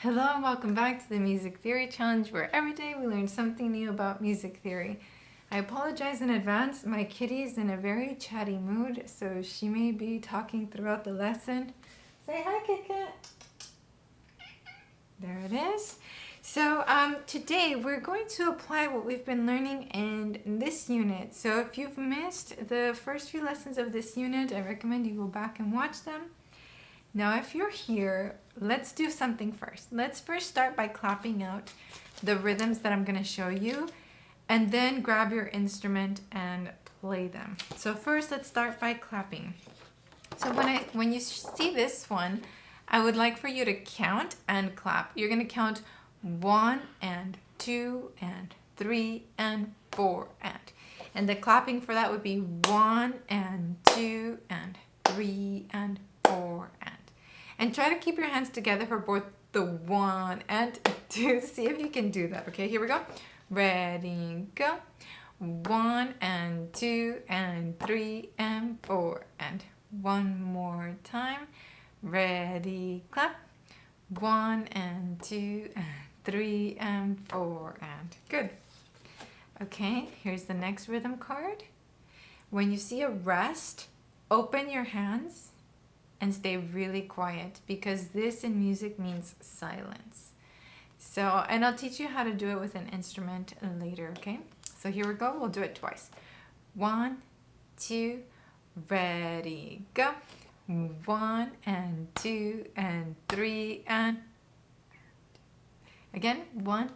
Hello and welcome back to the Music Theory Challenge, where every day we learn something new about music theory. I apologize in advance. My kitty's in a very chatty mood, so she may be talking throughout the lesson. Say hi, Kit Kat. There it is. So today we're going to apply what we've been learning in this unit. So if you've missed the first few lessons of this unit, I recommend you go back and watch them. Now, if you're here, let's do something first. Let's first start by clapping out the rhythms that I'm going to show you, and then grab your instrument and play them. So first, let's start by clapping. So when you see this one, I would like for you to count and clap. You're going to count 1 and 2 and 3 and 4 and the clapping for that would be 1 and 2 and 3 and 4 and try to keep your hands together for both the 1 and 2. See if you can do that. Okay, here we go. Ready, go. 1 and 2 and 3 and 4 and one more time. Ready, clap. 1 and 2 and 3 and 4 and good. Okay, here's the next rhythm card. When you see a rest, open your hands and stay really quiet, because this in music means silence. So, and I'll teach you how to do it with an instrument later, okay? So here we go, we'll do it twice. 1, 2, ready, go. 1 and 2 and 3 and again, 1,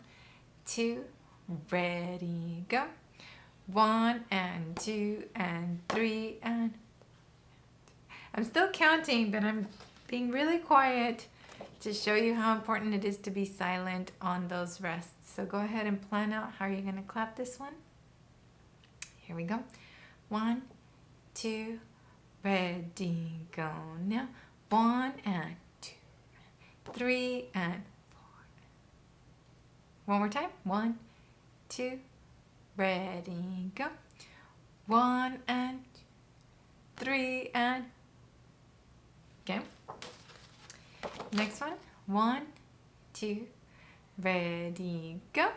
2, ready, go. 1 and 2 and 3 and I'm still counting, but I'm being really quiet to show you how important it is to be silent on those rests. So go ahead and plan out how you're going to clap this one. Here we go. 1, 2, ready, go. Now 1 and 2, 3 and 4. One more time. 1, 2, ready, go. 1 and 3 and okay. Next one. 1, 2, ready, go.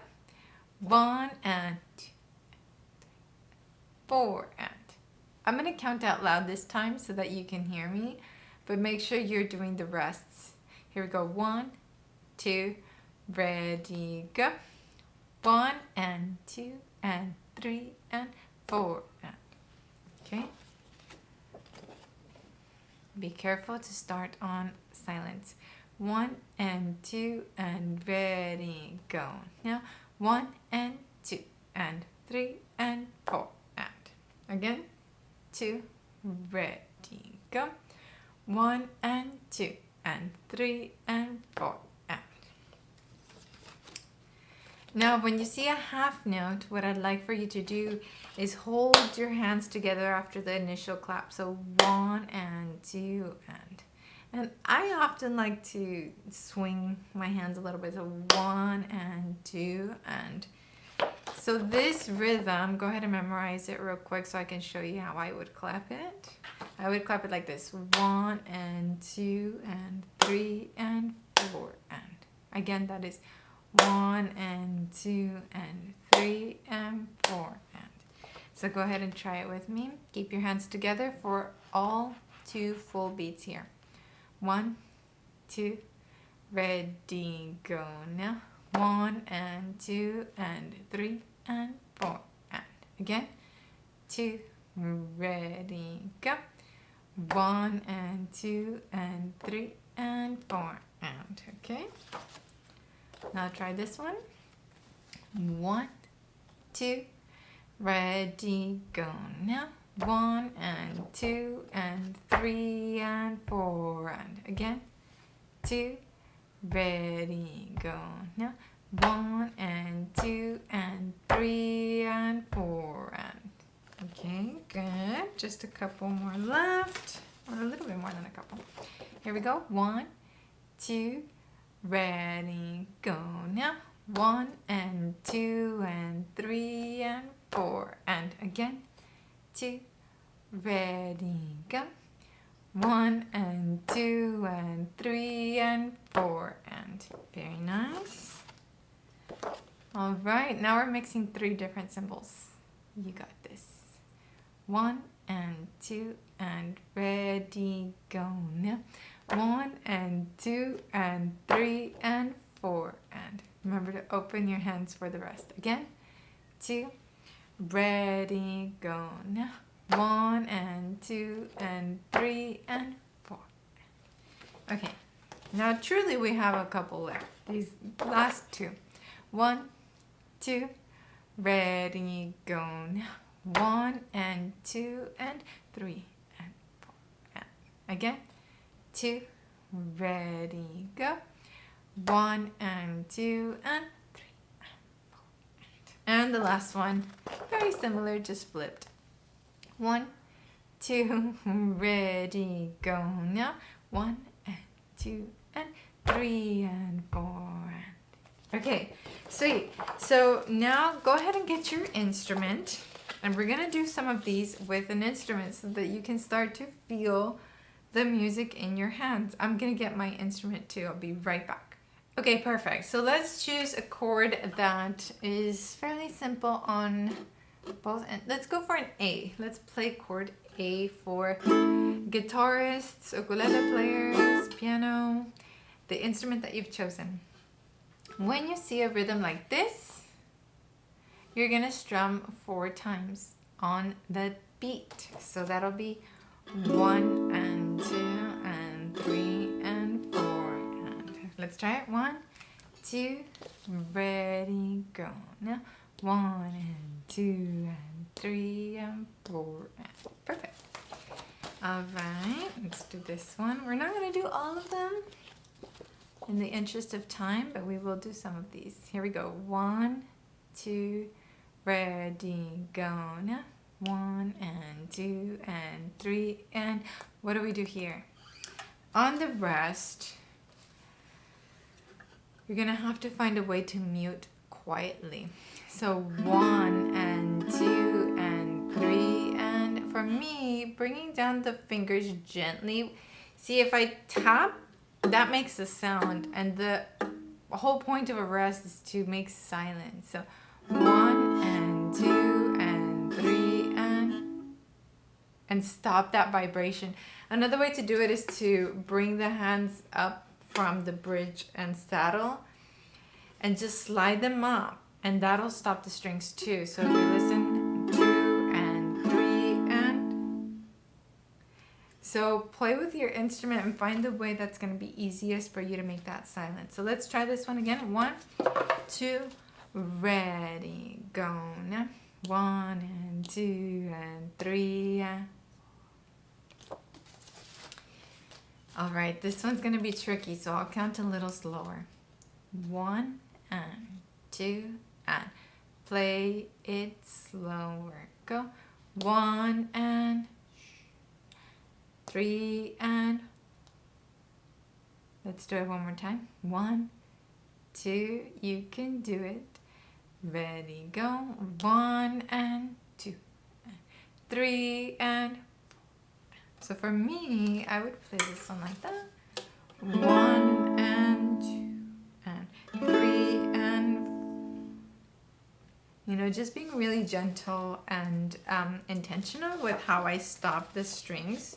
1 and 2, 4 and I'm going to count out loud this time so that you can hear me, but make sure you're doing the rests. Here we go. 1, 2, ready, go. 1 and 2 and 3 and 4 and okay. Be careful to start on silence. 1 and 2 and ready, go. Now 1 and 2 and 3 and 4 and again 2, ready, go. 1 and 2 and 3 and 4 and now when you see a half note, what I'd like for you to do is hold your hands together after the initial clap. So 1 and 2 and I often like to swing my hands a little bit. So 1 and 2 and so this rhythm, go ahead and memorize it real quick so I can show you how I would clap it. I would clap it like this. 1 and 2 and 3 and 4 and again that is 1 and 2 and 3 and 4 and so go ahead and try it with me. Keep your hands together for all 2 full beats here. 1, 2, ready, go. Now 1 and 2 and 3 and 4 and again 2, ready, go. 1 and 2 and 3 and 4 and okay. Now try this one. 1, 2, ready, go. Now 1 and 2 and 3 and 4 and again 2, ready, go. Now 1 and 2 and 3 and 4 and okay, good. Just a couple more left, or a little bit more than a couple. Here we go. 1, 2, ready, go. Now 1 and 2 and 3 and 4 and again 2, ready, go. 1 and 2 and 3 and 4 and. Very nice. All right, now we're mixing 3 different symbols. You got this. 1 and 2 and ready, go now. 1 and 2 and 3 and 4 and. Remember to open your hands for the rest. Again, 2, ready, go now. 1 and 2 and 3 and 4. Okay, now truly we have a couple left. These last 2. 1, 2, ready, go now. 1 and 2 and 3 and 4 and. Again, 2, ready, go. 1 and 2 and 3 and 4 and the last one, very similar, just flipped. 1, 2, ready, go now. 1 and 2 and 3 and 4 and. Okay, sweet. So now go ahead and get your instrument, and we're gonna do some of these with an instrument so that you can start to feel the music in your hands. I'm gonna get my instrument too. I'll be right back. Okay, perfect. So let's choose a chord that is fairly simple on both ends. Let's go for an A. Let's play chord A for guitarists, ukulele players, piano, the instrument that you've chosen. When you see a rhythm like this, you're gonna strum 4 times on the beat. So that'll be 1 and 2 and 3 and 4 and. Let's try it. 1, 2, ready, go now. 1 and 2 and 3 and 4 and. Perfect. All right, let's do this one. We're not gonna do all of them in the interest of time, but we will do some of these. Here we go. 1, 2, ready, go now. 1 and 2 and 3 and. What do we do here? On the rest, you're gonna have to find a way to mute quietly. So 1 and 2 and 3 and. For me, bringing down the fingers gently. See, if I tap, that makes a sound, and the whole point of a rest is to make silence. So 1 and 2 and 3 and stop that vibration. Another way to do it is to bring the hands up from the bridge and saddle and just slide them up, and that'll stop the strings too. So if you listen, 2 and 3 and. So play with your instrument and find the way that's going to be easiest for you to make that silent. So let's try this one again. 1, 2, ready, go now. 1 and 2 and 3 and. All right, this one's going to be tricky, so I'll count a little slower. 1 and 2 and. Play it slower. Go. 1 and 3 and. Let's do it one more time. 1, 2, you can do it. Ready, go. 1 and 2 and 3 and. So for me, I would play this one like that. 1 and 2 and 3 and. You know, just being really gentle and intentional with how I stop the strings.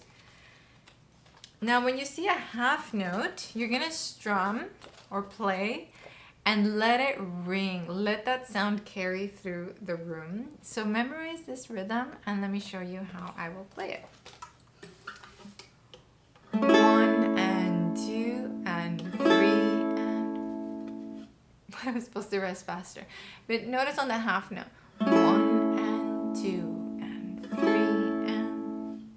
Now, when you see a half note, you're gonna strum or play and let it ring. Let that sound carry through the room. So memorize this rhythm and let me show you how I will play it. 1 and 2 and 3 and. I was supposed to rest faster. But notice on the half note. 1 and 2 and 3 and.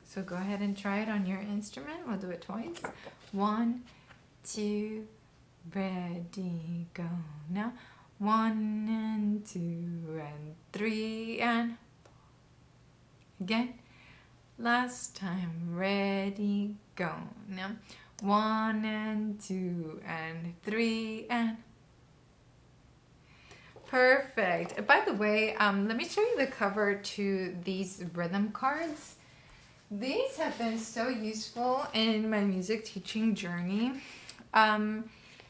So go ahead and try it on your instrument. We'll do it twice. 1, 2, ready, go now. 1 and 2 and 3 and. Again. Last time, ready, go now. 1 and 2 and 3 and. Perfect. By the way, let me show you the cover to these rhythm cards. These have been so useful in my music teaching journey. And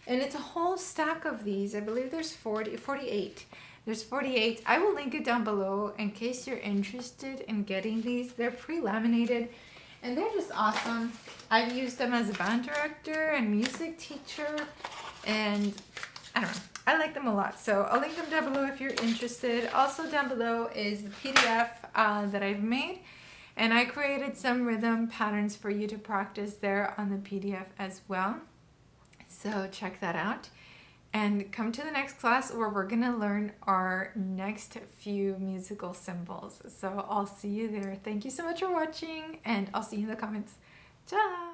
it's a whole stack of these. I believe there's 48. There's 48. I will link it down below in case you're interested in getting these. They're pre-laminated and they're just awesome. I've used them as a band director and music teacher, and I don't know, I like them a lot. So I'll link them down below if you're interested. Also down below is the PDF that I've made, and I created some rhythm patterns for you to practice there on the PDF as well. So check that out and come to the next class where we're gonna learn our next few musical symbols. So I'll see you there. Thank you so much for watching, and I'll see you in the comments. Ciao!